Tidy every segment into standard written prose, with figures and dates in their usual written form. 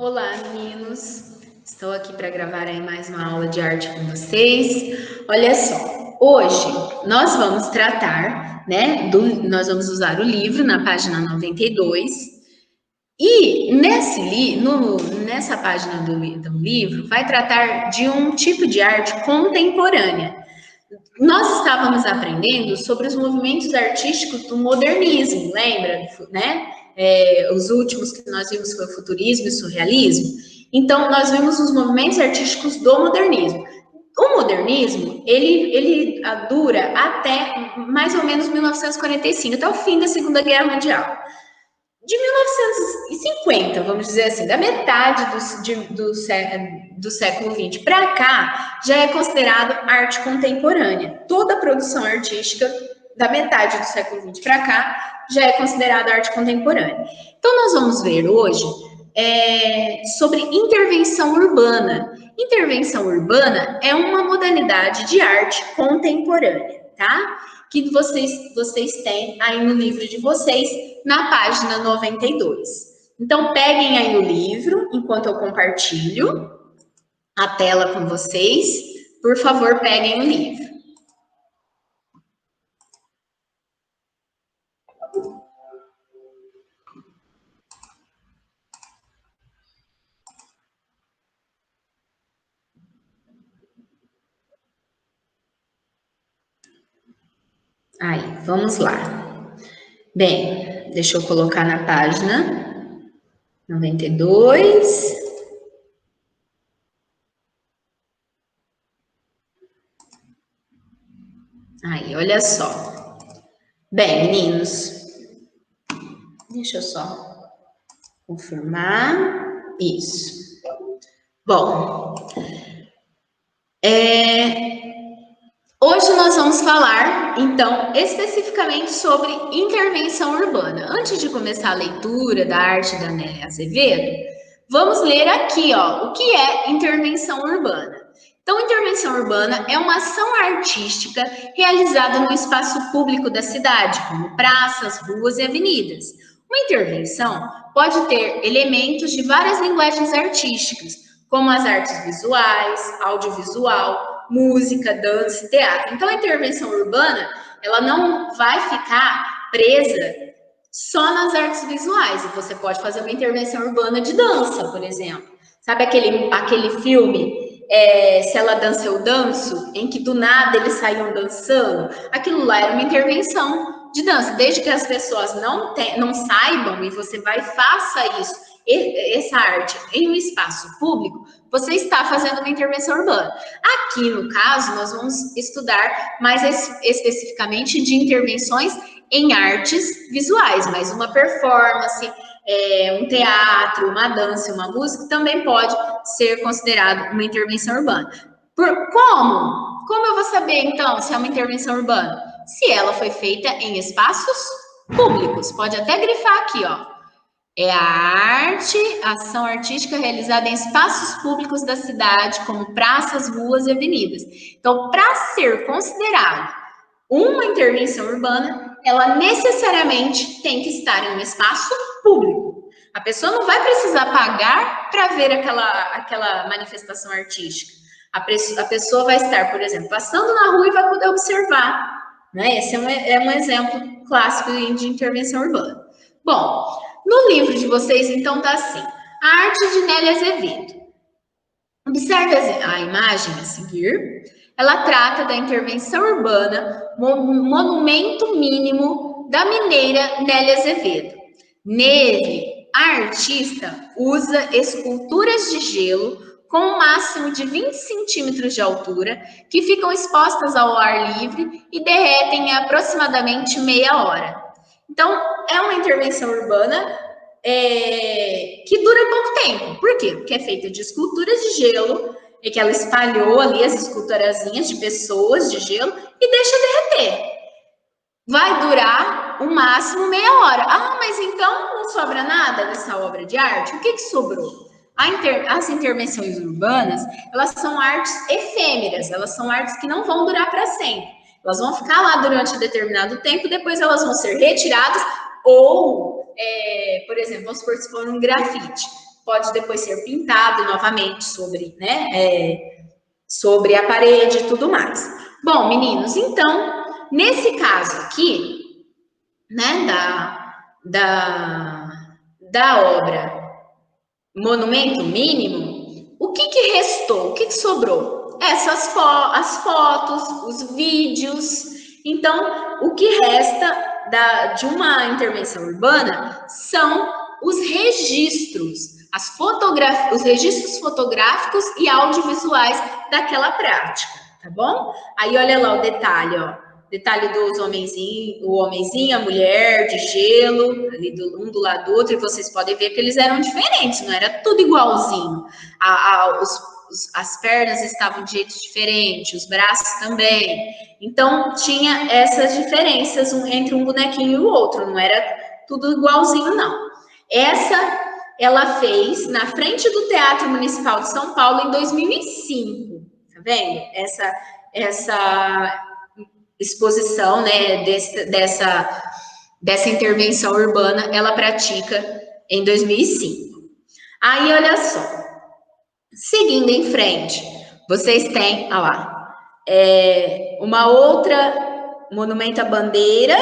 Olá, meninos! Estou aqui para gravar aí mais uma aula de arte com vocês. Olha só, hoje nós vamos tratar, nós vamos usar o livro na página 92 e nessa página do livro vai tratar de um tipo de arte contemporânea. Nós estávamos aprendendo sobre os movimentos artísticos do modernismo, lembra, né? Os últimos que nós vimos foi o futurismo e o surrealismo. Então, nós vimos os movimentos artísticos do modernismo. O modernismo, ele dura até mais ou menos 1945, até o fim da Segunda Guerra Mundial. De 1950, vamos dizer assim, da metade do século XX para cá, já é considerado arte contemporânea. Toda a produção artística da metade do século XX para cá já é considerada arte contemporânea. Então, nós vamos ver hoje sobre intervenção urbana. Intervenção urbana é uma modalidade de arte contemporânea, tá? Que vocês têm aí no livro de vocês, na página 92. Então, peguem aí o livro, enquanto eu compartilho a tela com vocês. Por favor, peguem o livro. Aí, vamos lá. Bem, deixa eu colocar na página 92. Aí, olha só. Bem, meninos, deixa eu só confirmar. Isso. Bom, hoje nós vamos falar, então, especificamente sobre intervenção urbana. Antes de começar a leitura da arte da Nélia Azevedo, vamos ler aqui, ó, o que é intervenção urbana. Então, intervenção urbana é uma ação artística realizada no espaço público da cidade, como praças, ruas e avenidas. Uma intervenção pode ter elementos de várias linguagens artísticas, como as artes visuais, audiovisual, música, dança, teatro. Então, a intervenção urbana, ela não vai ficar presa só nas artes visuais. Você pode fazer uma intervenção urbana de dança, por exemplo. Sabe aquele filme Se Ela Dança, Eu Danço, em que do nada eles saíam dançando? Aquilo lá era uma intervenção de dança. Desde que as pessoas não saibam e você vai e faça isso, essa arte em um espaço público, você está fazendo uma intervenção urbana. Aqui, no caso, nós vamos estudar mais especificamente de intervenções em artes visuais, mas uma performance, um teatro, uma dança, uma música, também pode ser considerado uma intervenção urbana. Como? Como eu vou saber, então, se é uma intervenção urbana? Se ela foi feita em espaços públicos. Pode até grifar aqui, ó. É a ação artística realizada em espaços públicos da cidade, como praças, ruas e avenidas. Então, para ser considerado uma intervenção urbana, ela necessariamente tem que estar em um espaço público. A pessoa não vai precisar pagar para ver aquela manifestação artística. A pessoa vai estar, por exemplo, passando na rua e vai poder observar. Né? Esse é um exemplo clássico de intervenção urbana. Bom, no livro de vocês, então, tá assim. A arte de Nélia Azevedo. Observe a imagem a seguir. Ela trata da intervenção urbana, monumento mínimo da mineira Nélia Azevedo. Nele, a artista usa esculturas de gelo com um máximo de 20 centímetros de altura, que ficam expostas ao ar livre e derretem em aproximadamente meia hora. Então, é uma intervenção urbana que dura pouco tempo. Por quê? Porque é feita de esculturas de gelo, e que ela espalhou ali as esculturazinhas de pessoas de gelo e deixa derreter. Vai durar o máximo meia hora. Ah, mas então não sobra nada nessa obra de arte? O que sobrou? As intervenções urbanas, elas são artes efêmeras, elas são artes que não vão durar para sempre. Elas vão ficar lá durante um determinado tempo, depois elas vão ser retiradas ou, por exemplo, vamos supor se for um grafite. pode depois ser pintado novamente sobre, né, sobre a parede e tudo mais. Bom, meninos, então, nesse caso aqui, né, da obra Monumento Mínimo, o que restou? O que sobrou? As fotos, os vídeos. Então, o que resta de uma intervenção urbana são os registros, os registros fotográficos e audiovisuais daquela prática, tá bom? Aí olha lá o detalhe, ó. Detalhe dos homenzinhos, o homenzinho, a mulher de gelo, ali um do lado do outro, e vocês podem ver que eles eram diferentes, não era tudo igualzinho. As pernas estavam de jeito diferente, os braços também. Então, tinha essas diferenças entre um bonequinho e o outro, não era tudo igualzinho, não. Essa ela fez na frente do Teatro Municipal de São Paulo em 2005, tá vendo? Essa exposição, né, dessa intervenção urbana, ela pratica em 2005. Aí, olha só, seguindo em frente, vocês têm, olha lá, uma outra monumento à bandeira,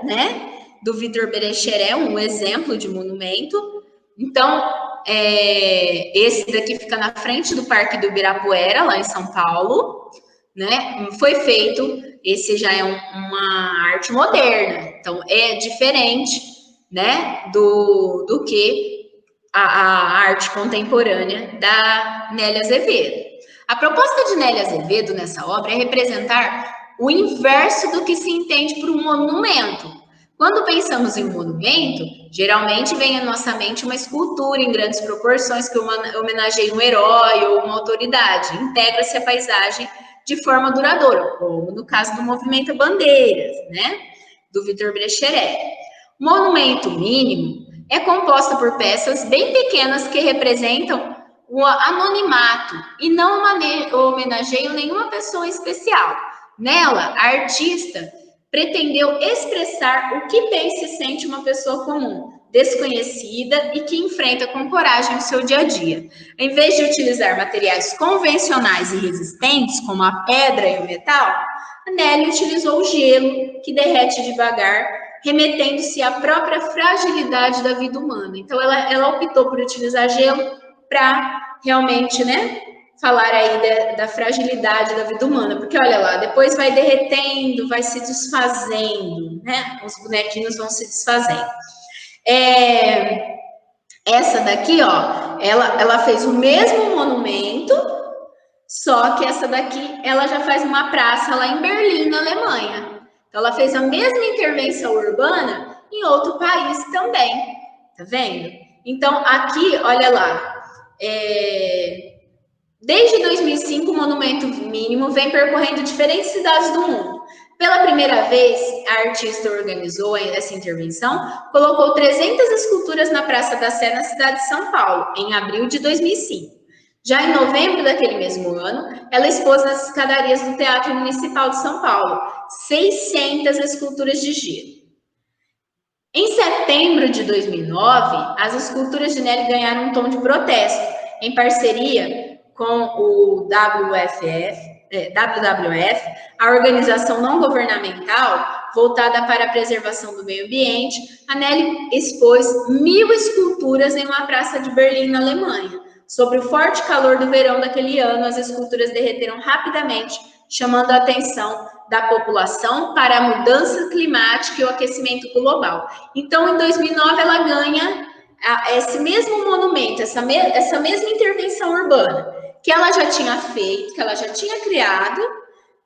né, do Vitor Berexeré, um exemplo de monumento. Então, esse daqui fica na frente do Parque do Ibirapuera, lá em São Paulo, né? Foi feito, esse já é uma arte moderna, então é diferente, né, do que a arte contemporânea da Nélia Azevedo. A proposta de Nélia Azevedo nessa obra é representar o inverso do que se entende por um monumento. Quando pensamos em um monumento, geralmente vem à nossa mente uma escultura em grandes proporções que homenageia um herói ou uma autoridade, integra-se a paisagem de forma duradoura, como no caso do Movimento Bandeiras, né, do Vitor Berexeré. O monumento mínimo é composto por peças bem pequenas que representam o anonimato e não homenageiam nenhuma pessoa especial. Nela, a artista pretendeu expressar o que pensa e sente uma pessoa comum, desconhecida e que enfrenta com coragem o seu dia a dia. Em vez de utilizar materiais convencionais e resistentes, como a pedra e o metal, a Nelly utilizou o gelo, que derrete devagar, remetendo-se à própria fragilidade da vida humana. Então, ela optou por utilizar gelo para realmente, né, falar aí da fragilidade da vida humana, porque olha lá, depois vai derretendo, vai se desfazendo, né? Os bonequinhos vão se desfazendo. Essa daqui, ó, ela fez o mesmo monumento, só que essa daqui, ela já faz uma praça lá em Berlim, na Alemanha. Então, ela fez a mesma intervenção urbana em outro país também, tá vendo? Então, aqui, olha lá, desde 2005, o Monumento Mínimo vem percorrendo diferentes cidades do mundo. Pela primeira vez, a artista organizou essa intervenção, colocou 300 esculturas na Praça da Sé, na cidade de São Paulo, em abril de 2005. Já em novembro daquele mesmo ano, ela expôs nas escadarias do Teatro Municipal de São Paulo 600 esculturas de gelo. Em setembro de 2009, as esculturas de Nelly ganharam um tom de protesto, em parceria com o WWF, a organização não governamental voltada para a preservação do meio ambiente. A Nelly expôs 1.000 esculturas em uma praça de Berlim, na Alemanha. Sob o forte calor do verão daquele ano, as esculturas derreteram rapidamente, chamando a atenção da população para a mudança climática e o aquecimento global. Então, em 2009, ela ganha esse mesmo monumento, essa mesma intervenção urbana, que ela já tinha feito, que ela já tinha criado,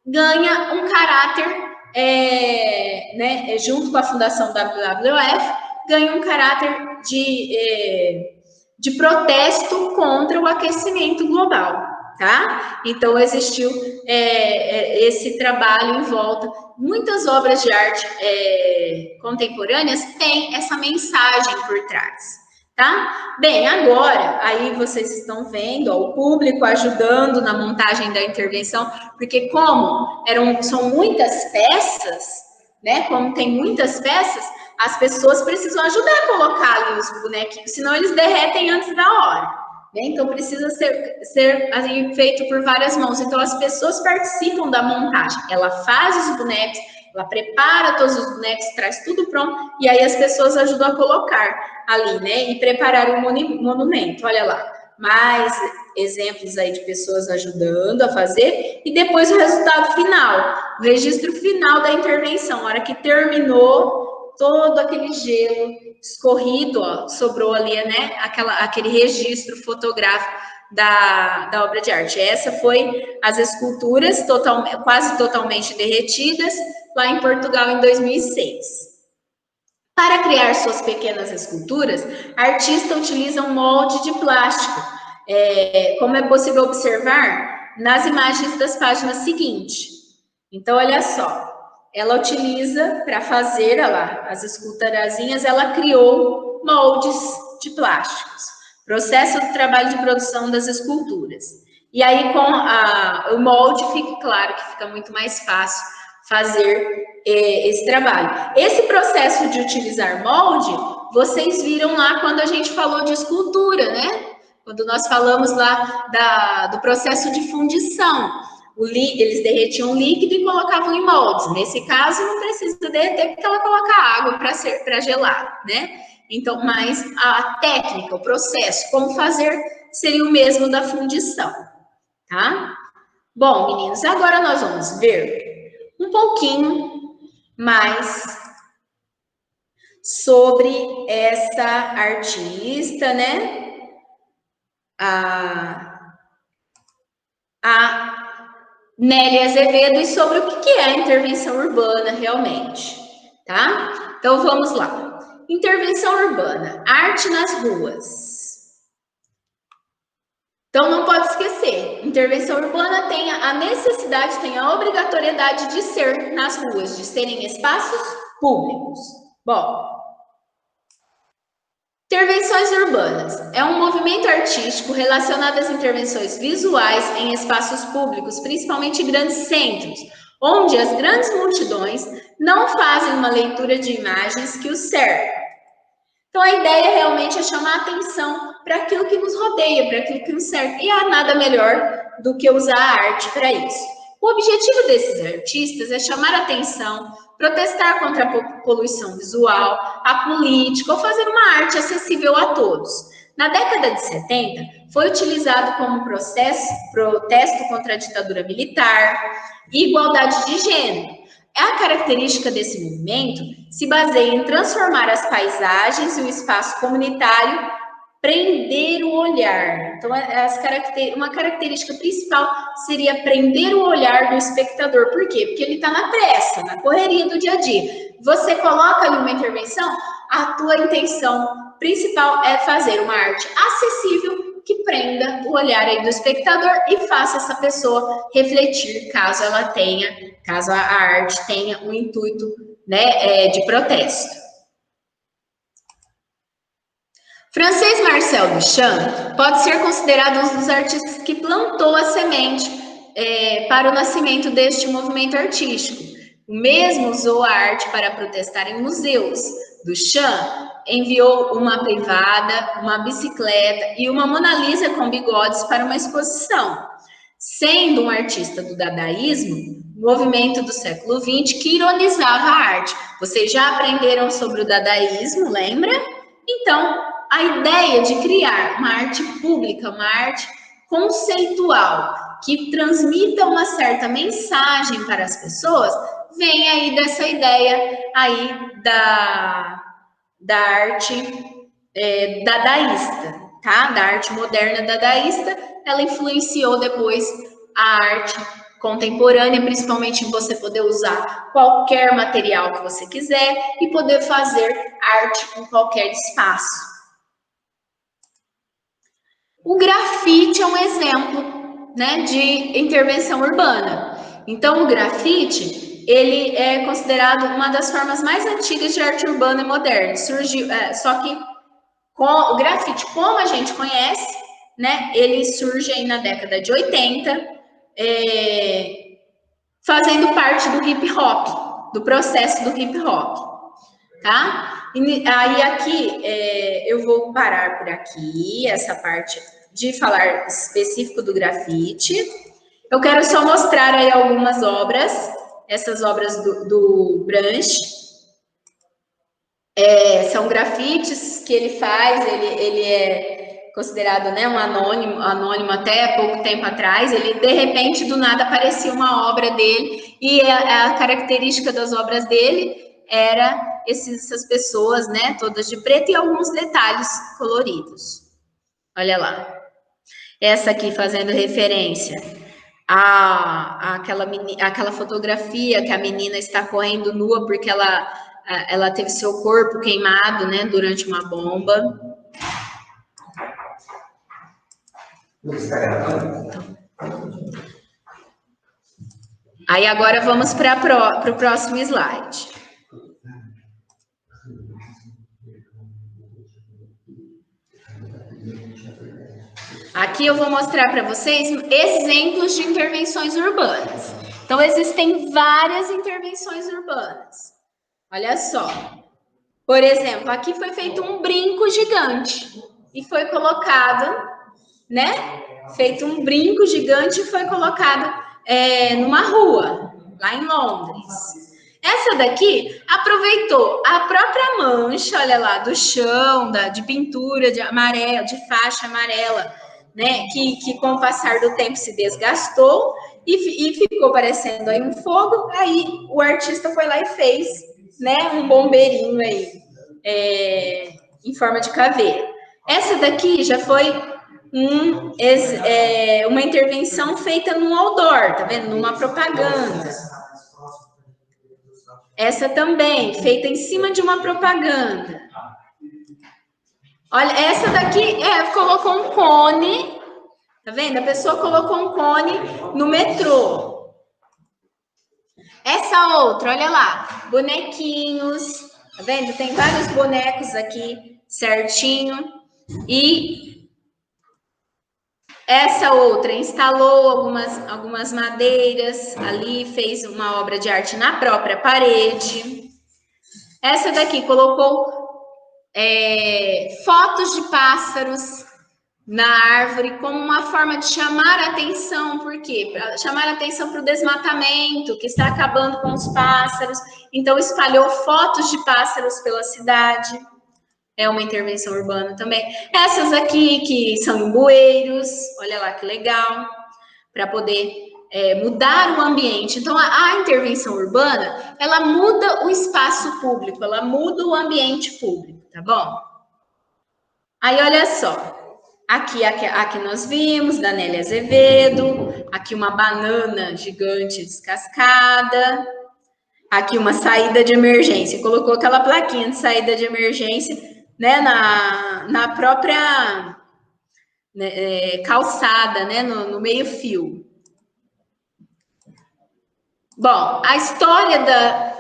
ganha um caráter, né, junto com a Fundação WWF, ganha um caráter de protesto contra o aquecimento global, tá? Então, existiu esse trabalho em volta. Muitas obras de arte contemporâneas têm essa mensagem por trás, tá? Bem, agora, aí vocês estão vendo, ó, o público ajudando na montagem da intervenção, porque como são muitas peças, né? Como tem muitas peças, As pessoas precisam ajudar a colocar ali os bonequinhos, senão eles derretem antes da hora, né? Então precisa ser assim, feito por várias mãos. Então as pessoas participam da montagem. Ela faz os bonecos, ela prepara todos os bonecos, traz tudo pronto, e aí as pessoas ajudam a colocar ali, né? E preparar o monumento. Olha lá, mais exemplos aí de pessoas ajudando a fazer, e depois o resultado final, o registro final da intervenção, a hora que terminou todo aquele gelo escorrido, ó, sobrou ali, né, aquele registro fotográfico da obra de arte. Essa foi as esculturas quase totalmente derretidas lá em Portugal em 2006. Para criar suas pequenas esculturas, a artista utiliza um molde de plástico, como é possível observar nas imagens das páginas seguintes. Então, olha só, ela utiliza para fazer as esculturazinhas, ela criou moldes de plásticos, processo do trabalho de produção das esculturas. E aí, com o molde, fica claro que fica muito mais fácil fazer esse trabalho. Esse processo de utilizar molde, vocês viram lá quando a gente falou de escultura, né? Quando nós falamos lá do processo de fundição. Eles derretiam o líquido e colocavam em moldes. Nesse caso, não precisa derreter, porque ela coloca água para gelar, né? Então, mas a técnica, o processo, como fazer, seria o mesmo da fundição, tá? Bom, meninos, agora nós vamos ver um pouquinho mais sobre essa artista, né? A Nélia Azevedo, e sobre o que é a intervenção urbana realmente, tá? Então vamos lá. Intervenção urbana, arte nas ruas. Então não pode esquecer, intervenção urbana tem a necessidade, tem a obrigatoriedade de ser nas ruas, de serem espaços públicos. Bom, intervenções urbanas é um movimento artístico relacionado às intervenções visuais em espaços públicos, principalmente grandes centros, onde as grandes multidões não fazem uma leitura de imagens que os cercam. Então, a ideia realmente é chamar a atenção para aquilo que nos rodeia, para aquilo que nos cerca. E há nada melhor do que usar a arte para isso. O objetivo desses artistas é chamar a atenção, protestar contra a poluição visual, a política, ou fazer uma arte acessível a todos. Na década de 70, foi utilizado como protesto contra a ditadura militar e igualdade de gênero. A característica desse movimento se baseia em transformar as paisagens e o espaço comunitário, prender o olhar. Então, uma característica principal seria prender o olhar do espectador. Por quê? Porque ele está na pressa, na correria do dia a dia. Você coloca ali uma intervenção, a tua intenção principal é fazer uma arte acessível que prenda o olhar aí do espectador e faça essa pessoa refletir, caso a arte tenha um intuito, né, de protesto. Francês Marcel Duchamp pode ser considerado um dos artistas que plantou a semente para o nascimento deste movimento artístico. O mesmo usou a arte para protestar em museus. Duchamp enviou uma privada, uma bicicleta e uma Mona Lisa com bigodes para uma exposição. Sendo um artista do dadaísmo, movimento do século XX, que ironizava a arte. Vocês já aprenderam sobre o dadaísmo, lembra? Então, a ideia de criar uma arte pública, uma arte conceitual, que transmita uma certa mensagem para as pessoas, vem aí dessa ideia aí da arte dadaísta, tá? Da arte moderna dadaísta. Ela influenciou depois a arte contemporânea, principalmente em você poder usar qualquer material que você quiser e poder fazer arte em qualquer espaço. O grafite é um exemplo, né, de intervenção urbana. Então, o grafite, ele é considerado uma das formas mais antigas de arte urbana e moderna. Surgiu, só que o grafite, como a gente conhece, né, ele surge aí na década de 80, fazendo parte do hip hop, do processo do hip hop. tá? E aí aqui eu vou parar por aqui, essa parte de falar específico do grafite. Eu quero só mostrar aí algumas obras, essas obras do Branch. São grafites que ele faz, ele é considerado, né, um anônimo até pouco tempo atrás. Ele, de repente, do nada, aparecia uma obra dele, e a característica das obras dele era essas pessoas, né, todas de preto e alguns detalhes coloridos. Olha lá. Essa aqui fazendo referência àquela fotografia que a menina está correndo nua porque ela teve seu corpo queimado, né, durante uma bomba. Aí agora vamos para o próximo slide. Aqui eu vou mostrar para vocês exemplos de intervenções urbanas. Então, existem várias intervenções urbanas. Olha só. Por exemplo, aqui foi feito um brinco gigante e foi colocado, né? Feito um brinco gigante e foi colocado numa rua, lá em Londres. Essa daqui aproveitou a própria mancha, olha lá, do chão, de pintura de amarelo, de faixa amarela, né? Que com o passar do tempo se desgastou e ficou parecendo aí um fogo. Aí o artista foi lá e fez, né? Um bombeirinho aí, em forma de caveira. Essa daqui já foi uma intervenção feita num outdoor, tá vendo? Numa propaganda. Essa também, feita em cima de uma propaganda. Olha, essa daqui colocou um cone, tá vendo? A pessoa colocou um cone no metrô. Essa outra, olha lá, bonequinhos, tá vendo? Tem vários bonecos aqui, certinho. E essa outra instalou algumas madeiras ali, fez uma obra de arte na própria parede. Essa daqui colocou fotos de pássaros na árvore como uma forma de chamar a atenção. Por quê? Para chamar a atenção para o desmatamento que está acabando com os pássaros. Então, espalhou fotos de pássaros pela cidade. É uma intervenção urbana também. Essas aqui que são em bueiros, olha lá que legal, para poder mudar o ambiente. Então, a intervenção urbana, ela muda o espaço público, ela muda o ambiente público, tá bom? Aí, olha só. Aqui nós vimos, da Nélia Azevedo, aqui uma banana gigante descascada, aqui uma saída de emergência, colocou aquela plaquinha de saída de emergência, né, na própria calçada, né, no meio fio. Bom, a história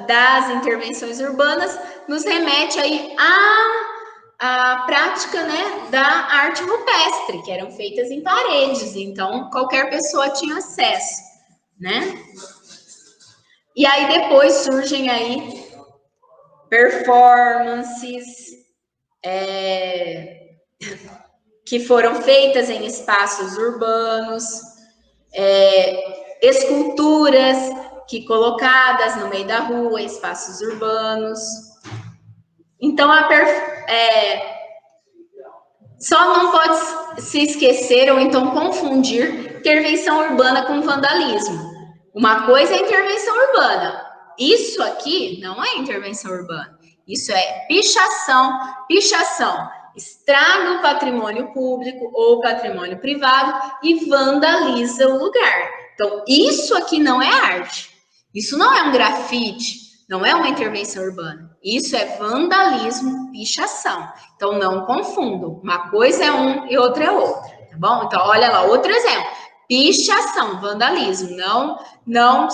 das intervenções urbanas nos remete aí a prática, né, da arte rupestre, que eram feitas em paredes, então qualquer pessoa tinha acesso, né? E aí depois surgem aí performances que foram feitas em espaços urbanos, esculturas que colocadas no meio da rua, espaços urbanos. Então, só não pode se esquecer ou então confundir intervenção urbana com vandalismo. Uma coisa é intervenção urbana. Isso aqui não é intervenção urbana. Isso é pichação. Pichação estraga o patrimônio público ou patrimônio privado e vandaliza o lugar. Então, isso aqui não é arte. Isso não é um grafite. Não é uma intervenção urbana. Isso é vandalismo, pichação. Então, não confundam. Uma coisa é um e outra é outra, tá bom? Então, olha lá, outro exemplo. Pichação, vandalismo. Não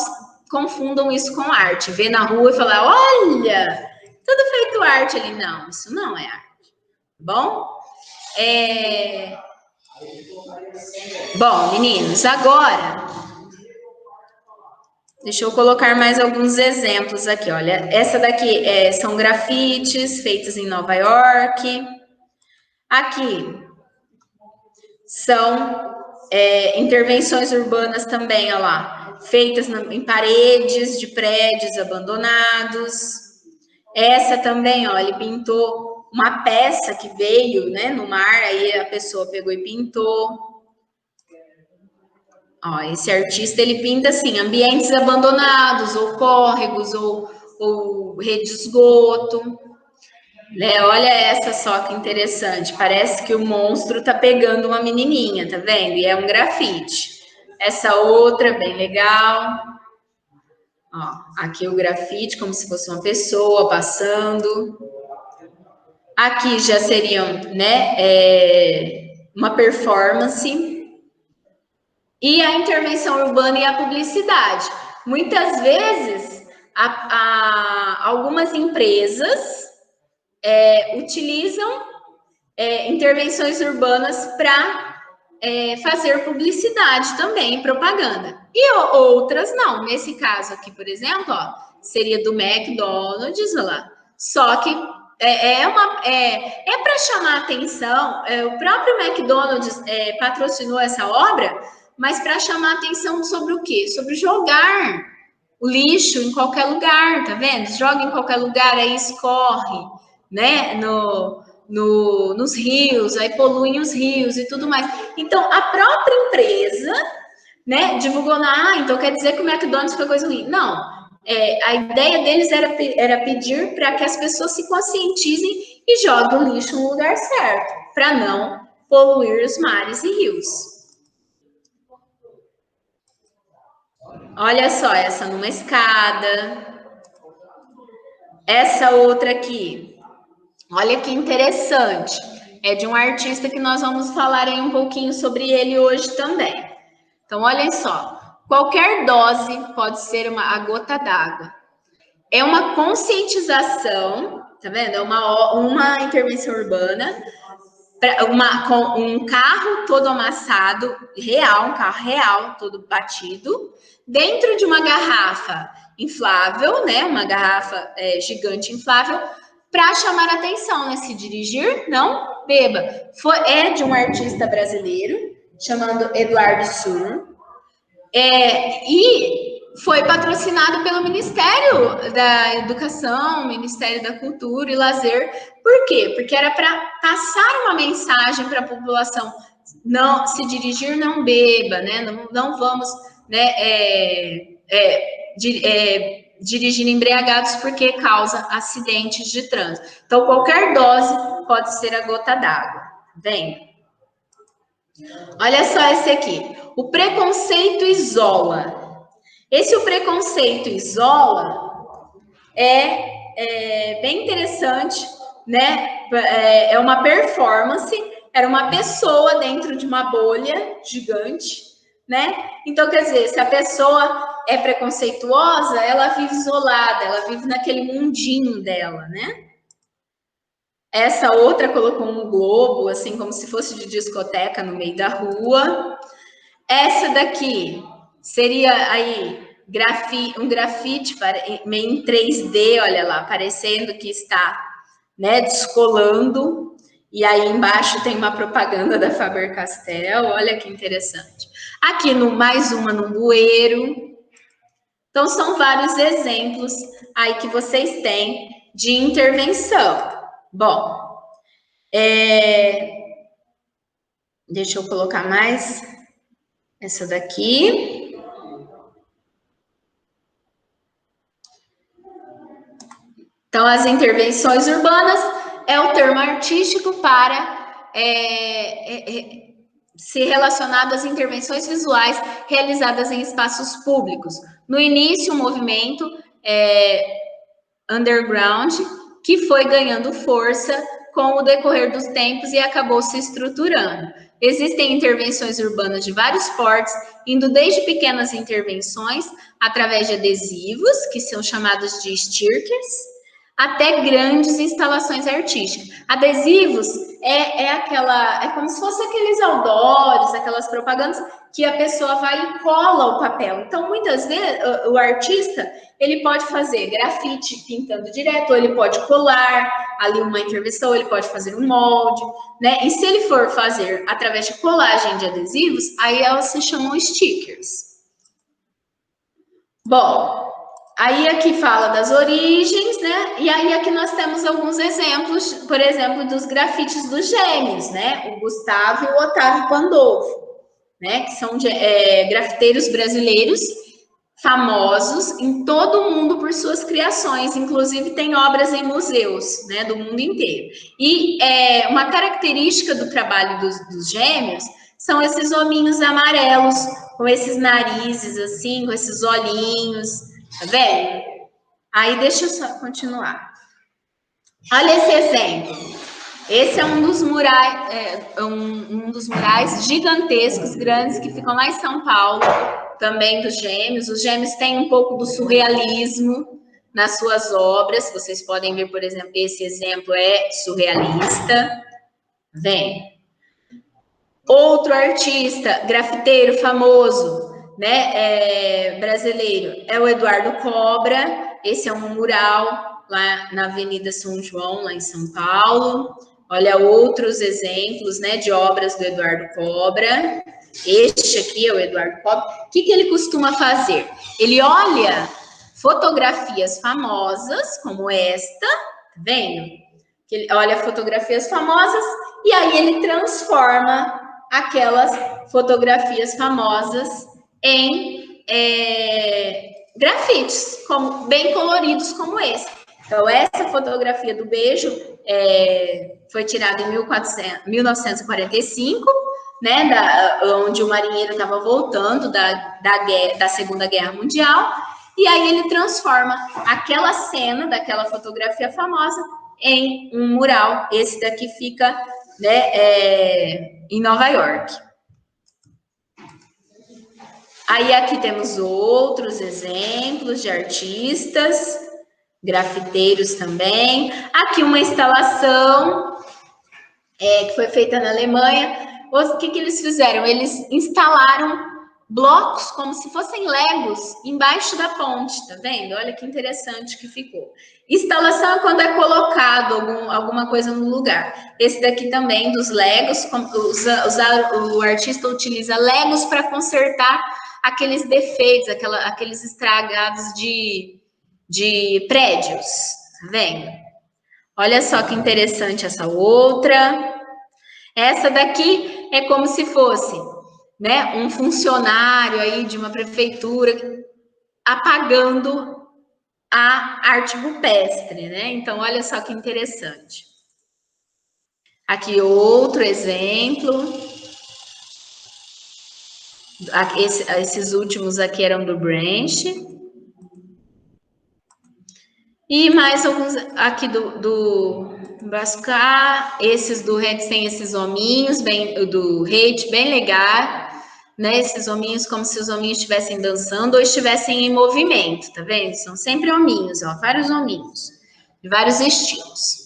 confundam isso com arte. Ver na rua e falar, olha, tudo feito arte ali. Não, isso não é arte, tá bom? Bom, meninos, agora Deixa eu colocar mais alguns exemplos aqui, olha. Essa daqui são grafites feitos em Nova York. Aqui são intervenções urbanas também, olha lá, feitas em paredes de prédios abandonados. Essa também, ó, ele pintou uma peça que veio, né, no mar, aí a pessoa pegou e pintou. Ó, esse artista, ele pinta, assim, ambientes abandonados, ou córregos, ou rede de esgoto. Né? Olha essa só que interessante. Parece que o monstro tá pegando uma menininha, tá vendo? E é um grafite. Essa outra, bem legal. Ó, aqui o grafite, como se fosse uma pessoa passando. Aqui já seriam, né, uma performance. E a intervenção urbana e a publicidade. Muitas vezes, algumas empresas utilizam intervenções urbanas para fazer publicidade também, propaganda. E outras não. Nesse caso aqui, por exemplo, ó, seria do McDonald's, olha lá. Só que para chamar atenção. O próprio McDonald's patrocinou essa obra, mas para chamar atenção sobre o quê? Sobre jogar o lixo em qualquer lugar, tá vendo? Joga em qualquer lugar, aí escorre, né? Nos rios, aí poluem os rios e tudo mais. Então, a própria empresa, né, divulgou então quer dizer que o McDonald's foi coisa ruim. Não, a ideia deles era pedir para que as pessoas se conscientizem e joguem o lixo no lugar certo, para não poluir os mares e rios. Olha só, essa numa escada. Essa outra aqui. Olha que interessante. É de um artista que nós vamos falar aí um pouquinho sobre ele hoje também. Então, olhem só. Qualquer dose pode ser a gota d'água. É uma conscientização, tá vendo? É uma intervenção urbana com um carro todo amassado, real, um carro real, todo batido, dentro de uma garrafa inflável, né? Uma garrafa gigante inflável, para chamar a atenção, né? Se dirigir, não beba. É de um artista brasileiro, chamado Eduardo Sur, e foi patrocinado pelo Ministério da Educação, Ministério da Cultura e Lazer. Por quê? Porque era para passar uma mensagem para a população: não se dirigir, não beba, né? Não vamos, né, dirigir embriagados, porque causa acidentes de trânsito. Então, qualquer dose pode ser a gota d'água. Vem. Olha só esse aqui. O preconceito isola. O preconceito isola é bem interessante, né? É uma performance. Era uma pessoa dentro de uma bolha gigante, né? Então, quer dizer, se a pessoa é preconceituosa, ela vive isolada, ela vive naquele mundinho dela, né? Essa outra colocou um globo, assim, como se fosse de discoteca no meio da rua. Essa daqui seria aí um grafite meio em 3D, olha lá, parecendo que está, né, descolando. E aí embaixo tem uma propaganda da Faber-Castell, olha que interessante. Aqui mais uma no bueiro. Então, são vários exemplos aí que vocês têm de intervenção. Bom, deixa eu colocar mais essa daqui. Então, as intervenções urbanas é o termo artístico para se relacionado às intervenções visuais realizadas em espaços públicos. No início, o movimento underground, que foi ganhando força com o decorrer dos tempos e acabou se estruturando. Existem intervenções urbanas de vários portes, indo desde pequenas intervenções, através de adesivos, que são chamados de stickers, até grandes instalações artísticas. Adesivos é como se fosse aqueles outdoors, aquelas propagandas que a pessoa vai e cola o papel. Então, muitas vezes, o artista, ele pode fazer grafite pintando direto, ou ele pode colar ali uma intervenção, ou ele pode fazer um molde, né? E se ele for fazer através de colagem de adesivos, aí elas se chamam stickers. Bom, aí aqui fala das origens, né? E aí aqui nós temos alguns exemplos, por exemplo, dos grafites dos gêmeos, né? O Gustavo e o Otávio Pandolfo, né? Que são grafiteiros brasileiros famosos em todo o mundo por suas criações, inclusive tem obras em museus, né? Do mundo inteiro. E uma característica do trabalho dos gêmeos são esses hominhos amarelos, com esses narizes assim, com esses olhinhos, tá vendo? Aí deixa eu só continuar. Olha esse exemplo. Esse é um dos murais, um dos murais gigantescos, grandes, que ficam lá em São Paulo, também dos gêmeos. Os gêmeos têm um pouco do surrealismo nas suas obras. Vocês podem ver, por exemplo, esse exemplo é surrealista. Vem. Outro artista, grafiteiro famoso, né, brasileiro, é o Eduardo Cobra. Esse é um mural lá na Avenida São João, lá em São Paulo. Olha outros exemplos, né, de obras do Eduardo Cobra. Este aqui é o Eduardo Cobra. O que ele costuma fazer? Ele olha fotografias famosas, como esta, tá vendo? Ele olha fotografias famosas e aí ele transforma aquelas fotografias famosas em grafites, bem coloridos como esse. Então, essa fotografia do beijo foi tirada em 1945, né, onde o marinheiro estava voltando da Segunda Guerra Mundial, e aí ele transforma aquela cena daquela fotografia famosa em um mural. Esse daqui fica, né, em Nova York. Aí aqui temos outros exemplos de artistas, grafiteiros também. Aqui uma instalação que foi feita na Alemanha. O que eles fizeram? Eles instalaram blocos como se fossem legos embaixo da ponte, tá vendo? Olha que interessante que ficou. Instalação é quando é colocado alguma coisa no lugar. Esse daqui também dos legos, o artista utiliza legos para consertar aqueles defeitos, aqueles estragados de prédios, tá vendo? Olha só que interessante essa outra. Essa daqui é como se fosse, né, um funcionário aí de uma prefeitura apagando a arte rupestre, né? Então, olha só que interessante. Aqui outro exemplo. Esses últimos aqui eram do Branch. E mais alguns aqui do Bascar. Esses do Reds tem esses hominhos, do Hate, bem legal, né? Esses hominhos como se os hominhos estivessem dançando ou estivessem em movimento, tá vendo? São sempre hominhos, ó, vários hominhos, de vários estilos.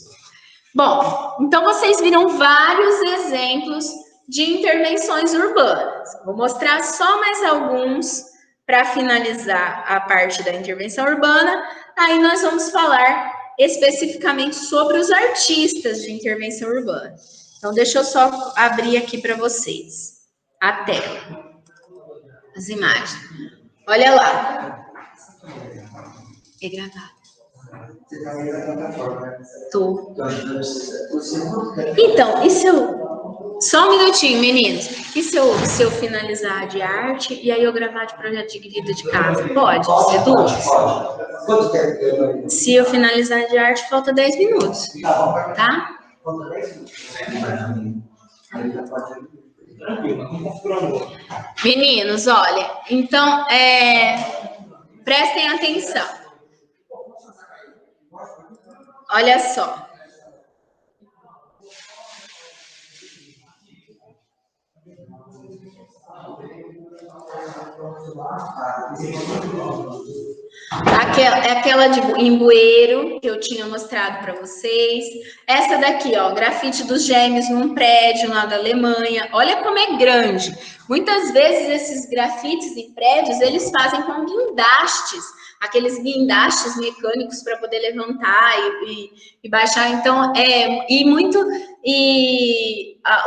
Bom, então vocês viram vários exemplos de intervenções urbanas. Vou mostrar só mais alguns para finalizar a parte da intervenção urbana. Aí nós vamos falar especificamente sobre os artistas de intervenção urbana. Então, deixa eu só abrir aqui para vocês a tela, as imagens. Olha lá. É gravado. Você está aí na plataforma? Tô. Então, e se eu... Só um minutinho, meninos. E se eu finalizar de arte e aí eu gravar de projeto de vida de casa? Pode? Ser duas? Quanto tempo? Se eu finalizar de arte, falta 10 minutos. Tá? Falta 10 minutos. Meninos, olha, então, prestem atenção. Olha só. Aquela em bueiro que eu tinha mostrado para vocês. Essa daqui, ó, grafite dos gêmeos num prédio lá da Alemanha. Olha como é grande. Muitas vezes esses grafites em prédios, eles fazem com guindastes, aqueles guindastes mecânicos para poder levantar e baixar. Então,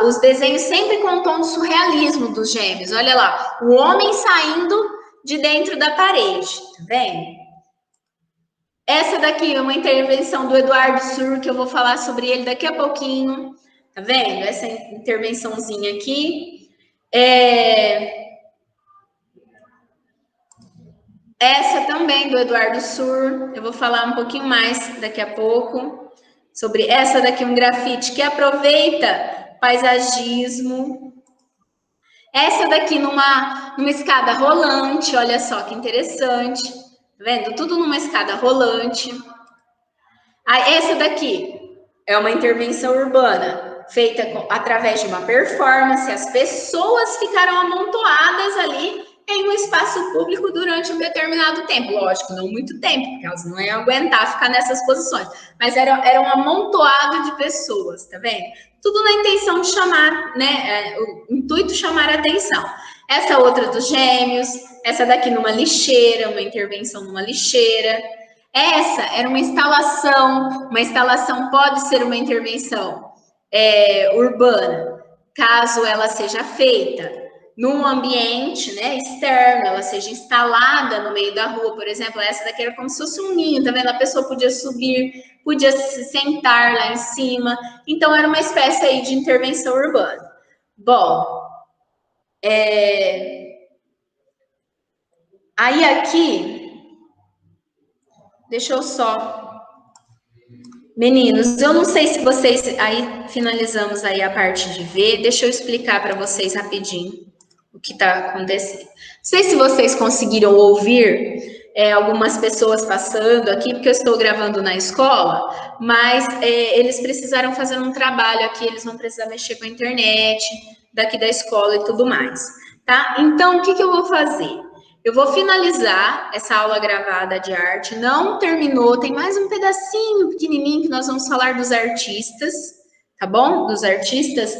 os desenhos sempre com um tom de surrealismo dos gêmeos. Olha lá, o homem saindo de dentro da parede, tá vendo? Essa daqui é uma intervenção do Eduardo Sur, que eu vou falar sobre ele daqui a pouquinho, tá vendo? Essa intervençãozinha aqui. Essa também do Eduardo Sur, eu vou falar um pouquinho mais daqui a pouco, sobre essa daqui, um grafite que aproveita paisagismo. Essa daqui numa escada rolante, olha só que interessante. Tá vendo? Tudo numa escada rolante. Essa daqui é uma intervenção urbana feita através de uma performance. As pessoas ficaram amontoadas ali em um espaço público durante um determinado tempo. Lógico, não muito tempo, porque elas não iam aguentar ficar nessas posições. Mas era um amontoado de pessoas, tá vendo? Tudo na intenção de chamar, né? O intuito chamar a atenção. Essa outra dos gêmeos, essa daqui numa lixeira, uma intervenção numa lixeira. Essa era uma instalação pode ser uma intervenção urbana, caso ela seja feita num ambiente, né, externo, ela seja instalada no meio da rua, por exemplo. Essa daqui era como se fosse um ninho, tá vendo? A pessoa podia subir, podia se sentar lá em cima, então era uma espécie aí de intervenção urbana. Bom, aí aqui, deixa eu só... Meninos, eu não sei se vocês... Aí finalizamos aí a parte de ver. Deixa eu explicar para vocês rapidinho o que está acontecendo. Não sei se vocês conseguiram ouvir algumas pessoas passando aqui, porque eu estou gravando na escola, mas eles precisaram fazer um trabalho aqui, eles vão precisar mexer com a internet daqui da escola e tudo mais, tá? Então, o que eu vou fazer? Eu vou finalizar essa aula gravada de arte, não terminou, tem mais um pedacinho pequenininho que nós vamos falar dos artistas, tá bom? Dos artistas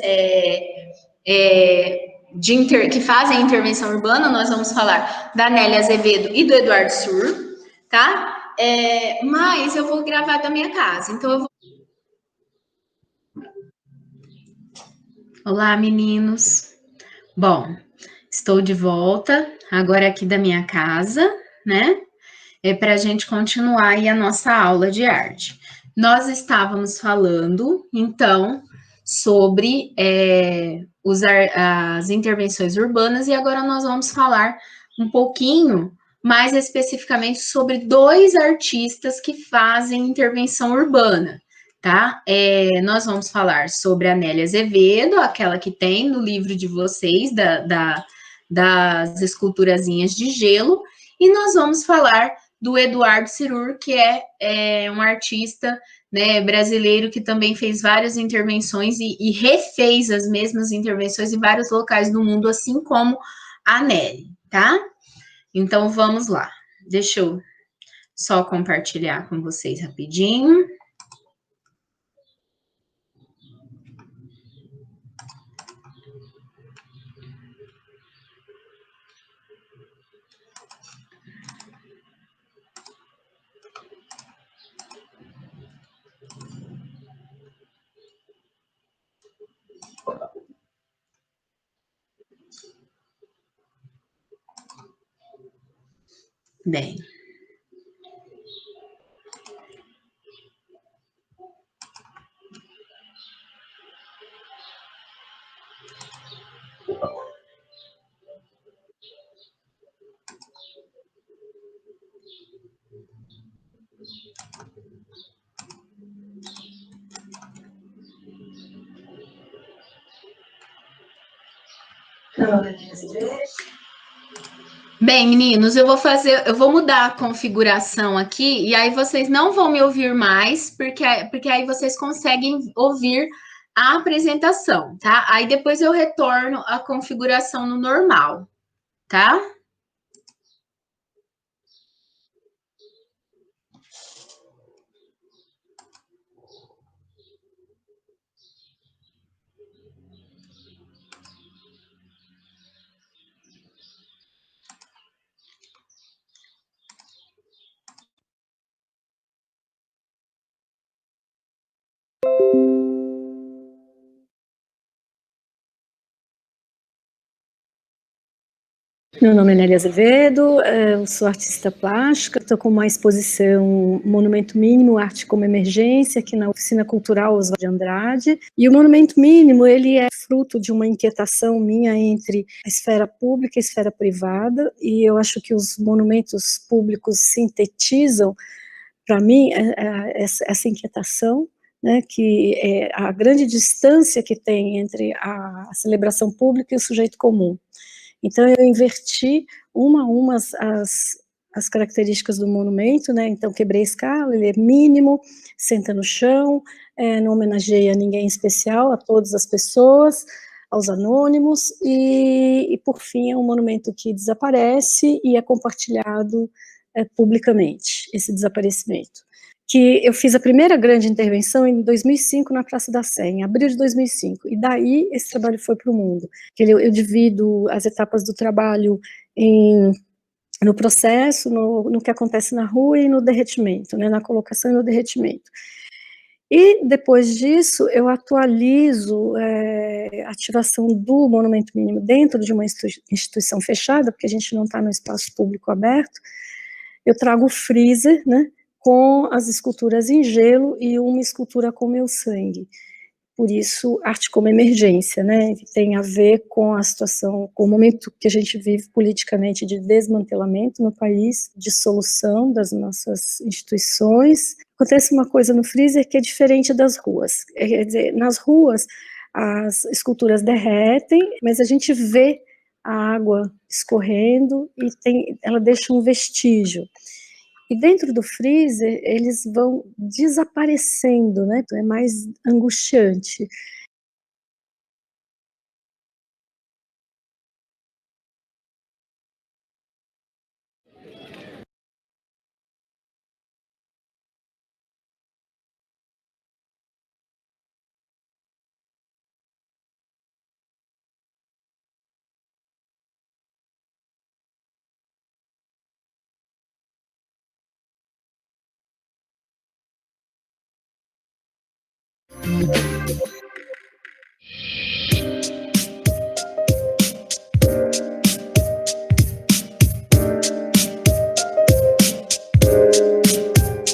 que fazem a intervenção urbana, nós vamos falar da Nélia Azevedo e do Eduardo Sur, tá? Mas eu vou gravar da minha casa, então eu vou... Olá, meninos. Bom, estou de volta, agora aqui da minha casa, né? Para a gente continuar aí a nossa aula de arte. Nós estávamos falando, então, sobre as intervenções urbanas, e agora nós vamos falar um pouquinho mais especificamente sobre dois artistas que fazem intervenção urbana, tá? Nós vamos falar sobre a Nélia Azevedo, aquela que tem no livro de vocês, das esculturazinhas de gelo, e nós vamos falar do Eduardo Cirur, que é um artista, né, brasileiro que também fez várias intervenções e refez as mesmas intervenções em vários locais do mundo, assim como a Nelly, tá? Então, vamos lá. Deixa eu só compartilhar com vocês rapidinho. Bem. Bem, meninos, eu vou mudar a configuração aqui, e aí vocês não vão me ouvir mais, porque aí vocês conseguem ouvir a apresentação, tá? Aí depois eu retorno a configuração no normal, tá? Meu nome é Nélia Azevedo, eu sou artista plástica, estou com uma exposição Monumento Mínimo, Arte como Emergência, aqui na Oficina Cultural Oswaldo de Andrade. E o Monumento Mínimo, ele é fruto de uma inquietação minha entre a esfera pública e a esfera privada, e eu acho que os monumentos públicos sintetizam, para mim, essa inquietação, né, que é a grande distância que tem entre a celebração pública e o sujeito comum. Então, eu inverti uma a uma as características do monumento, né? Então, quebrei a escala, ele é mínimo, senta no chão, não homenageia ninguém especial, a todas as pessoas, aos anônimos, e por fim, é um monumento que desaparece e é compartilhado publicamente, esse desaparecimento. Que eu fiz a primeira grande intervenção em 2005 na Praça da Sé, em abril de 2005, e daí esse trabalho foi para o mundo. Eu divido as etapas do trabalho no processo, no que acontece na rua e no derretimento, né, na colocação e no derretimento. E depois disso, eu atualizo a ativação do monumento mínimo dentro de uma instituição fechada, porque a gente não está no espaço público aberto. Eu trago o freezer, né, com as esculturas em gelo e uma escultura com meu sangue. Por isso, arte como emergência, né, que tem a ver com a situação, com o momento que a gente vive politicamente de desmantelamento no país, dissolução das nossas instituições. Acontece uma coisa no freezer que é diferente das ruas. Quer dizer, nas ruas, as esculturas derretem, mas a gente vê a água escorrendo e ela deixa um vestígio. E dentro do freezer, eles vão desaparecendo, né? É mais angustiante.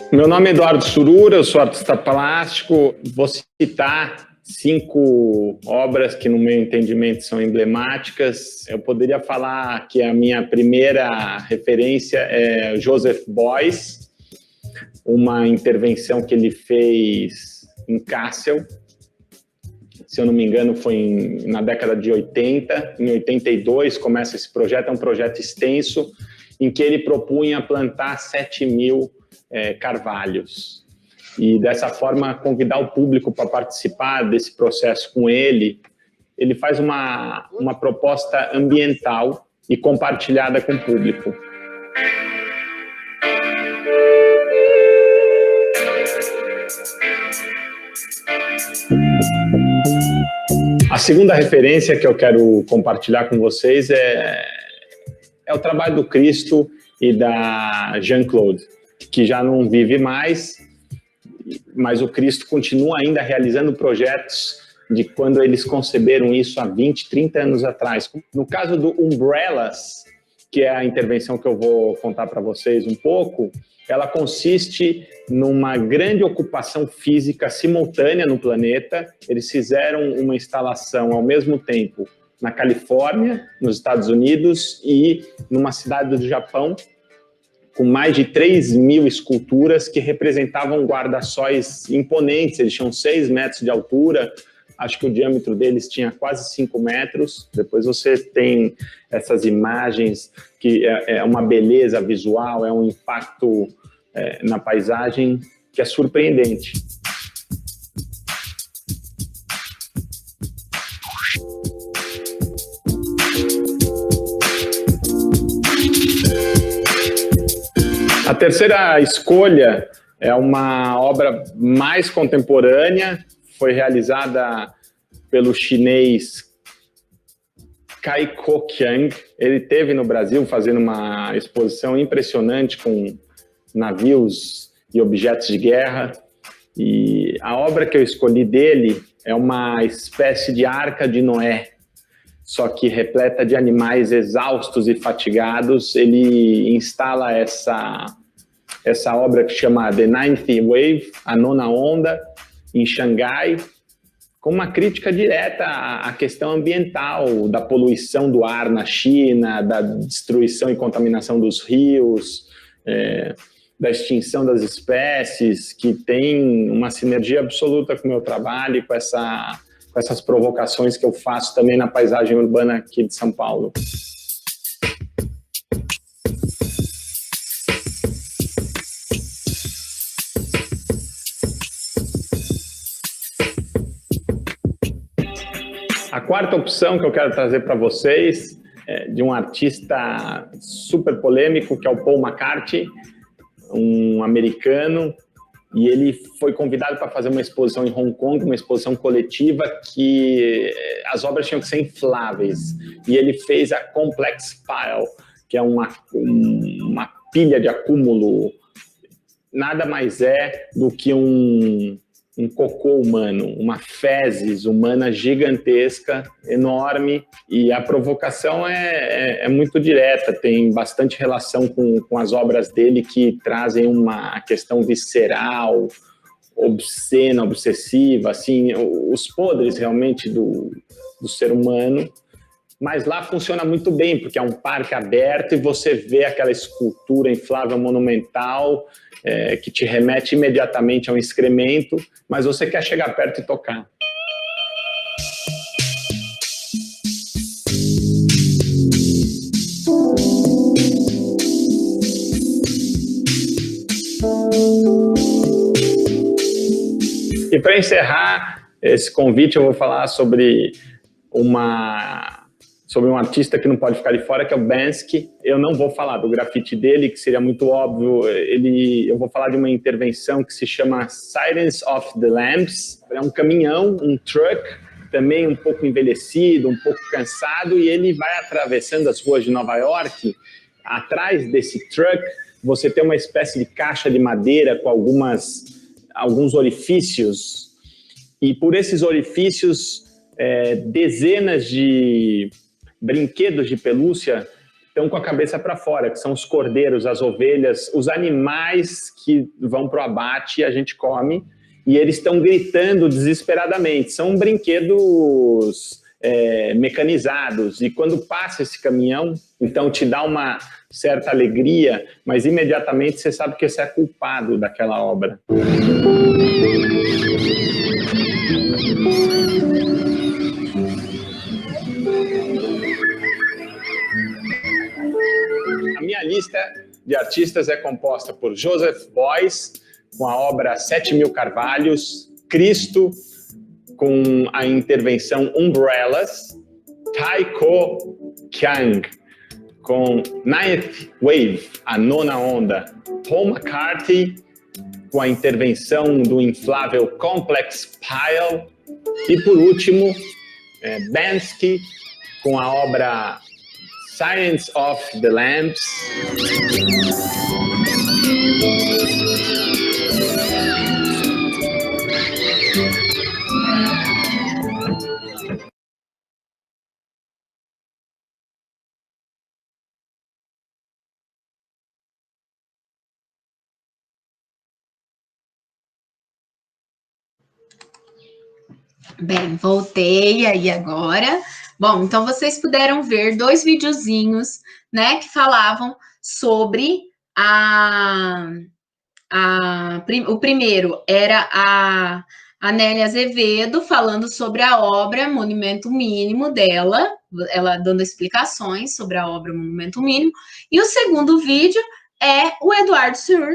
Meu nome é Eduardo Surura, eu sou artista plástico. Vou citar 5 obras que, no meu entendimento, são emblemáticas. Eu poderia falar que a minha primeira referência é Joseph Beuys, uma intervenção que ele fez em Kassel. Se eu não me engano, foi na década de 80. Em 82 começa esse projeto, é um projeto extenso, em que ele propunha plantar 7.000 carvalhos. E dessa forma convidar o público para participar desse processo com ele. Ele faz uma proposta ambiental e compartilhada com o público. A segunda referência que eu quero compartilhar com vocês é o trabalho do Cristo e da Jeanne-Claude, que já não vive mais, mas o Cristo continua ainda realizando projetos de quando eles conceberam isso há 20, 30 anos atrás. No caso do Umbrellas, que é a intervenção que eu vou contar para vocês um pouco, ela consiste numa grande ocupação física simultânea no planeta. Eles fizeram uma instalação ao mesmo tempo na Califórnia, nos Estados Unidos, e numa cidade do Japão, com mais de 3.000 esculturas que representavam guarda-sóis imponentes. Eles tinham 6 metros de altura, acho que o diâmetro deles tinha quase 5 metros. Depois você tem essas imagens, que é uma beleza visual, é um impacto na paisagem que é surpreendente. A terceira escolha é uma obra mais contemporânea, foi realizada pelo chinês Cai Koqiang. Ele esteve no Brasil fazendo uma exposição impressionante com navios e objetos de guerra. E a obra que eu escolhi dele é uma espécie de Arca de Noé. só que repleta de animais exaustos e fatigados. Ele instala essa obra que chama The Ninth Wave, a nona onda, em Xangai, com uma crítica direta à questão ambiental, da poluição do ar na China, da destruição e contaminação dos rios, da extinção das espécies, que tem uma sinergia absoluta com o meu trabalho e com essas provocações que eu faço também na paisagem urbana aqui de São Paulo. A quarta opção que eu quero trazer para vocês é de um artista super polêmico, que é o Paul McCartney, um americano, e ele foi convidado para fazer uma exposição em Hong Kong, uma exposição coletiva que as obras tinham que ser infláveis, e ele fez a Complex Pile, que é uma pilha de acúmulo, nada mais é do que um cocô humano, uma fezes humana gigantesca, enorme, e a provocação é muito direta, tem bastante relação com as obras dele, que trazem uma questão visceral, obscena, obsessiva, assim, os podres realmente do ser humano. Mas lá funciona muito bem, porque é um parque aberto e você vê aquela escultura inflável monumental, que te remete imediatamente a um excremento, mas você quer chegar perto e tocar. E para encerrar esse convite, eu vou falar sobre um artista que não pode ficar de fora, que é o Banksy. Eu não vou falar do grafite dele, que seria muito óbvio. Eu vou falar de uma intervenção que se chama Silence of the Lambs. É um caminhão, um truck, também um pouco envelhecido, um pouco cansado, e ele vai atravessando as ruas de Nova York. Atrás desse truck, você tem uma espécie de caixa de madeira com alguns orifícios, e por esses orifícios, dezenas de brinquedos de pelúcia estão com a cabeça para fora, que são os cordeiros, as ovelhas, os animais que vão para o abate e a gente come, e eles estão gritando desesperadamente. São brinquedos mecanizados, e quando passa esse caminhão, então te dá uma certa alegria, mas imediatamente você sabe que você é culpado daquela obra. A minha lista de artistas é composta por Joseph Beuys, com a obra 7.000 Carvalhos, Cristo, com a intervenção Umbrellas, Taiko Kyang, com Ninth Wave, a nona onda, Paul McCartney, com a intervenção do inflável Complex Pile, e por último, Banksy, com a obra Silence of the Lambs. Bem, voltei aí agora. Bom, então vocês puderam ver 2 videozinhos, né, que falavam sobre o primeiro era a Nélia Azevedo falando sobre a obra Monumento Mínimo dela, ela dando explicações sobre a obra Monumento Mínimo, e o segundo vídeo é o Eduardo Sur,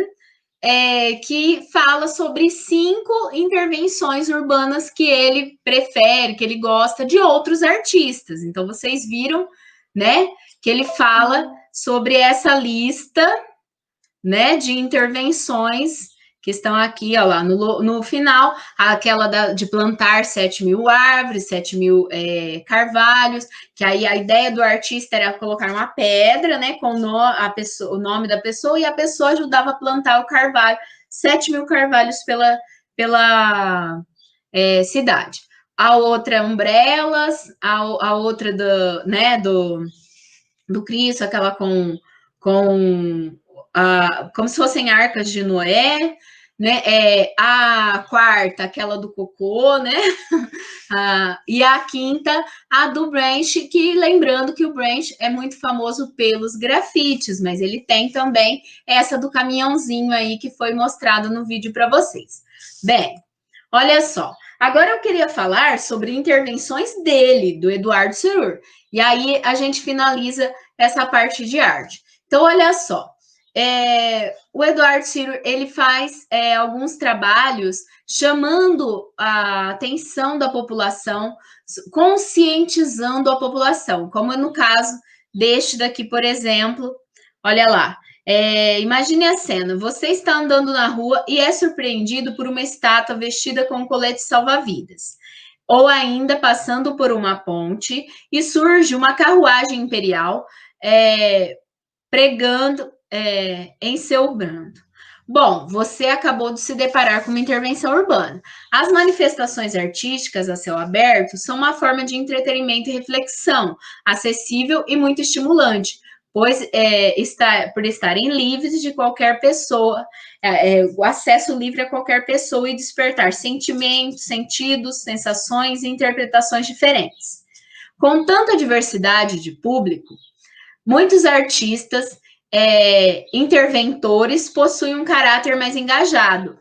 que fala sobre 5 intervenções urbanas que ele prefere, que ele gosta de outros artistas. Então, vocês viram, né, que ele fala sobre essa lista, né, de intervenções que estão aqui, ó, lá no final, aquela de plantar 7.000 árvores, 7.000 carvalhos, que aí a ideia do artista era colocar uma pedra, né, com o nome da pessoa, e a pessoa ajudava a plantar o carvalho, 7.000 carvalhos pela cidade. a outra Umbrellas, a outra do Cristo, aquela como se fossem arcas de Noé, né? A quarta, aquela do cocô, né? E a quinta, a do Branch, que lembrando que o Branch é muito famoso pelos grafites, mas ele tem também essa do caminhãozinho aí que foi mostrado no vídeo para vocês. Bem, olha só. Agora eu queria falar sobre intervenções dele, do Eduardo Cirur. E aí a gente finaliza essa parte de arte. Então, olha só. O Eduardo Cirur, ele faz alguns trabalhos chamando a atenção da população, conscientizando a população, como no caso deste daqui, por exemplo. Olha lá. Imagine a cena, você está andando na rua e é surpreendido por uma estátua vestida com um colete salva-vidas. Ou ainda passando por uma ponte e surge uma carruagem imperial pregando em seu brando. Bom, você acabou de se deparar com uma intervenção urbana. As manifestações artísticas a céu aberto são uma forma de entretenimento e reflexão, acessível e muito estimulante, pois por estarem livres de qualquer pessoa, o acesso livre a qualquer pessoa e despertar sentimentos, sentidos, sensações e interpretações diferentes. Com tanta diversidade de público, muitos artistas interventores possuem um caráter mais engajado,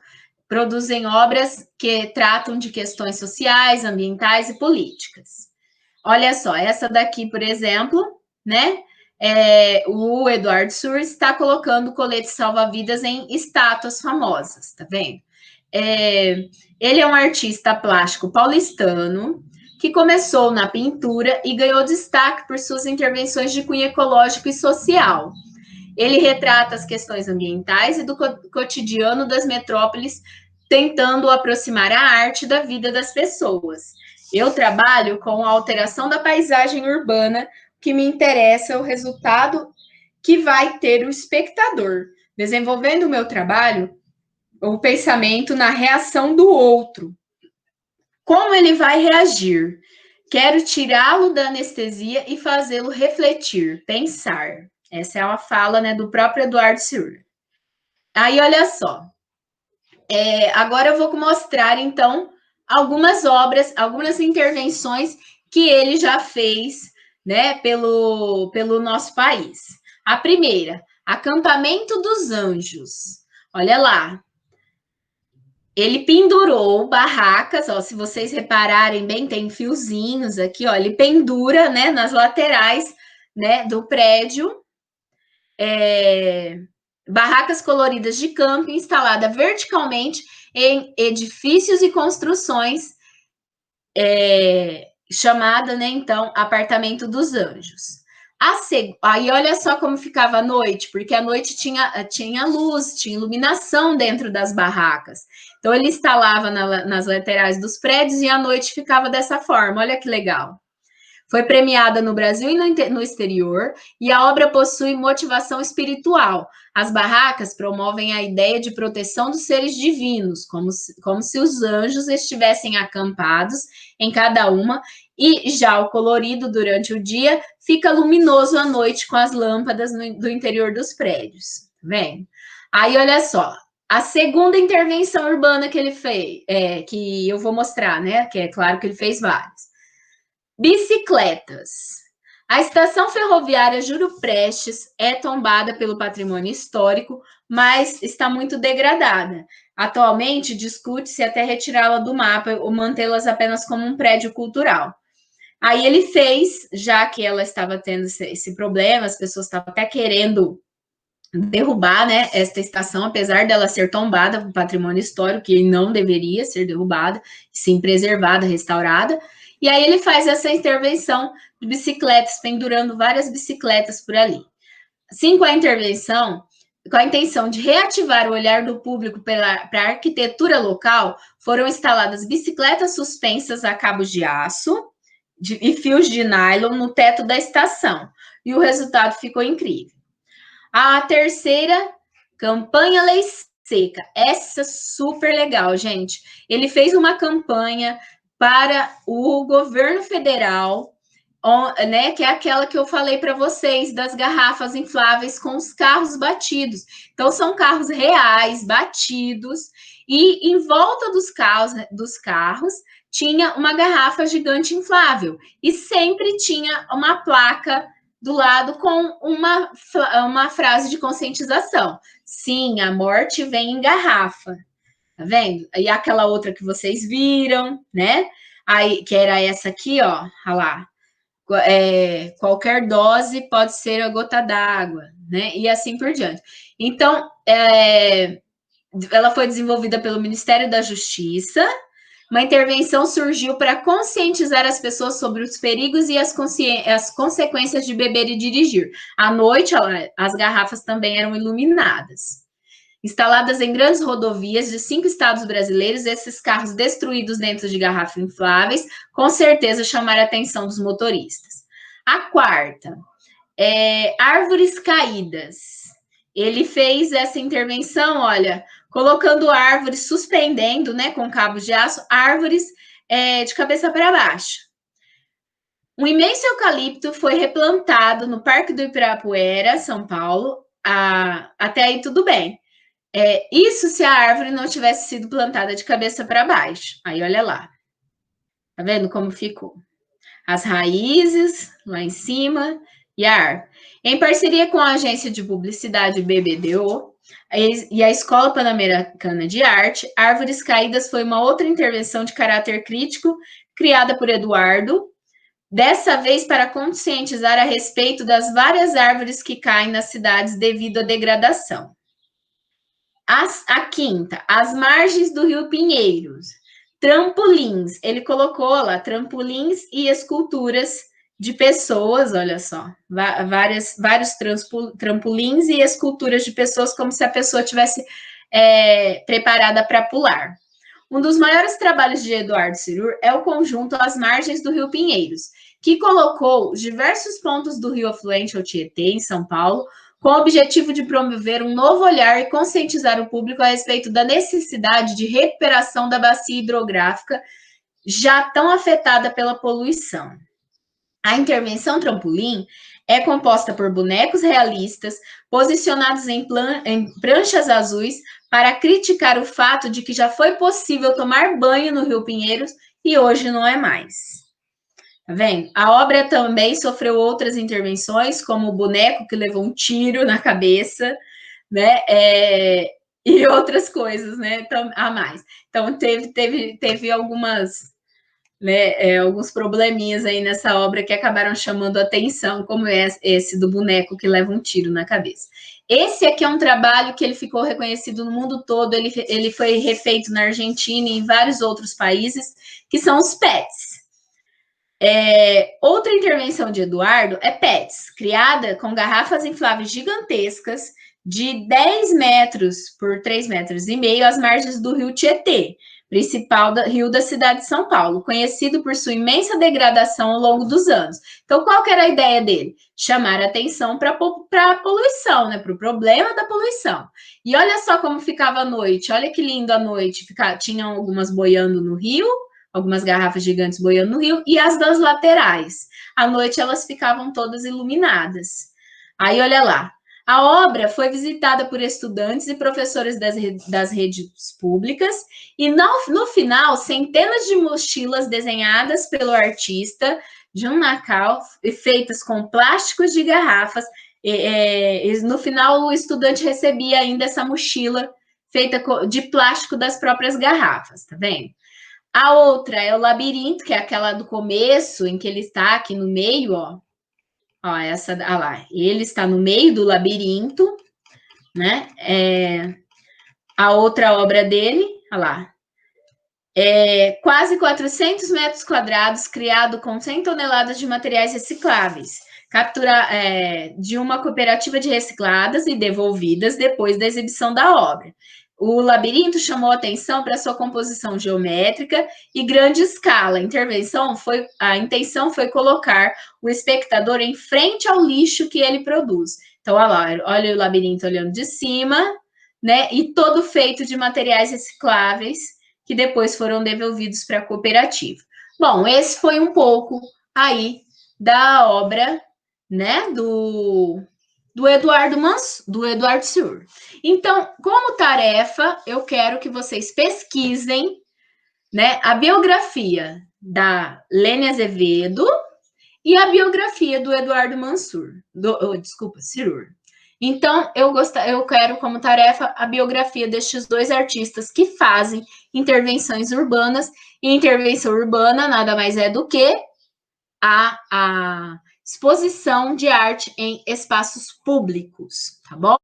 produzem obras que tratam de questões sociais, ambientais e políticas. Olha só, essa daqui, por exemplo, né? O Eduardo Cirur está colocando coletes salva-vidas em estátuas famosas, tá vendo? Ele é um artista plástico paulistano que começou na pintura e ganhou destaque por suas intervenções de cunho ecológico e social. Ele retrata as questões ambientais e do cotidiano das metrópoles, tentando aproximar a arte da vida das pessoas. Eu trabalho com a alteração da paisagem urbana, que me interessa o resultado que vai ter o espectador. Desenvolvendo o meu trabalho, o pensamento na reação do outro. Como ele vai reagir? Quero tirá-lo da anestesia e fazê-lo refletir, pensar. Essa é uma fala, né, do próprio Eduardo Cirur. Aí, olha só. Agora eu vou mostrar, então, algumas obras, algumas intervenções que ele já fez, né, pelo nosso país. A primeira, Acampamento dos Anjos. Olha lá. Ele pendurou barracas, ó, se vocês repararem bem, tem fiozinhos aqui, ó, ele pendura, né, nas laterais, né, do prédio, barracas coloridas de camping instalada verticalmente em edifícios e construções, chamada, né, então, Apartamento dos Anjos. Aí olha só como ficava a noite, porque à noite tinha luz, tinha iluminação dentro das barracas. Então ele instalava nas laterais dos prédios e à noite ficava dessa forma. Olha que legal. Foi premiada no Brasil e no exterior, e a obra possui motivação espiritual. As barracas promovem a ideia de proteção dos seres divinos, como se os anjos estivessem acampados em cada uma, e já o colorido durante o dia fica luminoso à noite com as lâmpadas do interior dos prédios. Tá vendo? Aí, olha só, a segunda intervenção urbana que ele fez, que eu vou mostrar, né? Que é claro que ele fez várias. Bicicletas. A estação ferroviária Júlio Prestes é tombada pelo patrimônio histórico, mas está muito degradada. Atualmente, discute-se até retirá-la do mapa ou mantê-las apenas como um prédio cultural. Aí ele fez, já que ela estava tendo esse problema, as pessoas estavam até querendo derrubar, né, esta estação, apesar dela ser tombada por patrimônio histórico, que não deveria ser derrubada, sim preservada, restaurada. E aí ele faz essa intervenção de bicicletas, pendurando várias bicicletas por ali. Assim, com a intervenção, com a intenção de reativar o olhar do público para a arquitetura local, foram instaladas bicicletas suspensas a cabos de aço e fios de nylon no teto da estação. E o resultado ficou incrível. A terceira, campanha Lei Seca. Essa super legal, gente. Ele fez uma campanha para o governo federal, né, que é aquela que eu falei para vocês, das garrafas infláveis com os carros batidos. Então, são carros reais, batidos, e em volta dos carros tinha uma garrafa gigante inflável, e sempre tinha uma placa do lado com uma frase de conscientização. Sim, a morte vem em garrafa. Tá vendo? E aquela outra que vocês viram, né? Aí, que era essa aqui, ó. Olha lá. Qualquer dose pode ser a gota d'água, né? E assim por diante. Então, ela foi desenvolvida pelo Ministério da Justiça. Uma intervenção surgiu para conscientizar as pessoas sobre os perigos e as consequências de beber e dirigir. À noite, as garrafas também eram iluminadas. Instaladas em grandes rodovias de 5 estados brasileiros, esses carros destruídos dentro de garrafas infláveis, com certeza chamaram a atenção dos motoristas. A quarta, árvores caídas. Ele fez essa intervenção, olha, colocando árvores, suspendendo, né, com cabos de aço, árvores de cabeça para baixo. Um imenso eucalipto foi replantado no Parque do Ibirapuera, São Paulo. Até aí tudo bem. Isso se a árvore não tivesse sido plantada de cabeça para baixo. Aí, olha lá. Tá vendo como ficou? As raízes lá em cima e a árvore. Em parceria com a agência de publicidade BBDO e a Escola Pan-Americana de Arte, Árvores Caídas foi uma outra intervenção de caráter crítico criada por Eduardo, dessa vez para conscientizar a respeito das várias árvores que caem nas cidades devido à degradação. A quinta, as margens do Rio Pinheiros. Trampolins, ele colocou lá trampolins e esculturas de pessoas, olha só, vários trampolins e esculturas de pessoas, como se a pessoa tivesse preparada para pular. Um dos maiores trabalhos de Eduardo Cirur é o conjunto As Margens do Rio Pinheiros, que colocou diversos pontos do rio afluente ao Tietê, em São Paulo, com o objetivo de promover um novo olhar e conscientizar o público a respeito da necessidade de recuperação da bacia hidrográfica já tão afetada pela poluição. A intervenção trampolim é composta por bonecos realistas posicionados em pranchas azuis para criticar o fato de que já foi possível tomar banho no Rio Pinheiros e hoje não é mais. Tá vendo? A obra também sofreu outras intervenções, como o boneco que levou um tiro na cabeça, né? E outras coisas, né? A mais. Então, teve algumas, né? Alguns probleminhas aí nessa obra que acabaram chamando a atenção, como esse do boneco que leva um tiro na cabeça. Esse aqui é um trabalho que ele ficou reconhecido no mundo todo, ele foi refeito na Argentina e em vários outros países, que são os PETs. Outra intervenção de Eduardo é PETs, criada com garrafas infláveis gigantescas de 10 metros por 3,5 metros às margens do rio Tietê, principal rio da cidade de São Paulo, conhecido por sua imensa degradação ao longo dos anos. Então, qual que era a ideia dele? Chamar atenção para a poluição, né? Para o problema da poluição. E olha só como ficava à noite, olha que lindo à noite, tinham algumas boiando no rio, algumas garrafas gigantes boiando no rio, e as das laterais. À noite elas ficavam todas iluminadas. Aí, olha lá. A obra foi visitada por estudantes e professores das redes públicas, e no final, centenas de mochilas desenhadas pelo artista Jun Nakao, feitas com plásticos de garrafas. No final, o estudante recebia ainda essa mochila feita de plástico das próprias garrafas, tá vendo? A outra é o labirinto, que é aquela do começo, em que ele está aqui no meio, ó. Ó, essa, ó lá, ele está no meio do labirinto, né? A outra obra dele, ó lá. Quase 400 metros quadrados, criado com 100 toneladas de materiais recicláveis, de uma cooperativa de recicladas e devolvidas depois da exibição da obra. O labirinto chamou atenção para sua composição geométrica e grande escala. A intenção foi colocar o espectador em frente ao lixo que ele produz. Então, olha o labirinto olhando de cima, né? E todo feito de materiais recicláveis que depois foram devolvidos para a cooperativa. Bom, esse foi um pouco aí da obra, né, do Eduardo Suhr. Então, como tarefa, eu quero que vocês pesquisem, né, a biografia da Lene Azevedo e a biografia do Eduardo Suhr. Então, eu quero como tarefa a biografia destes dois artistas que fazem intervenções urbanas, e intervenção urbana nada mais é do que a exposição de arte em espaços públicos, tá bom?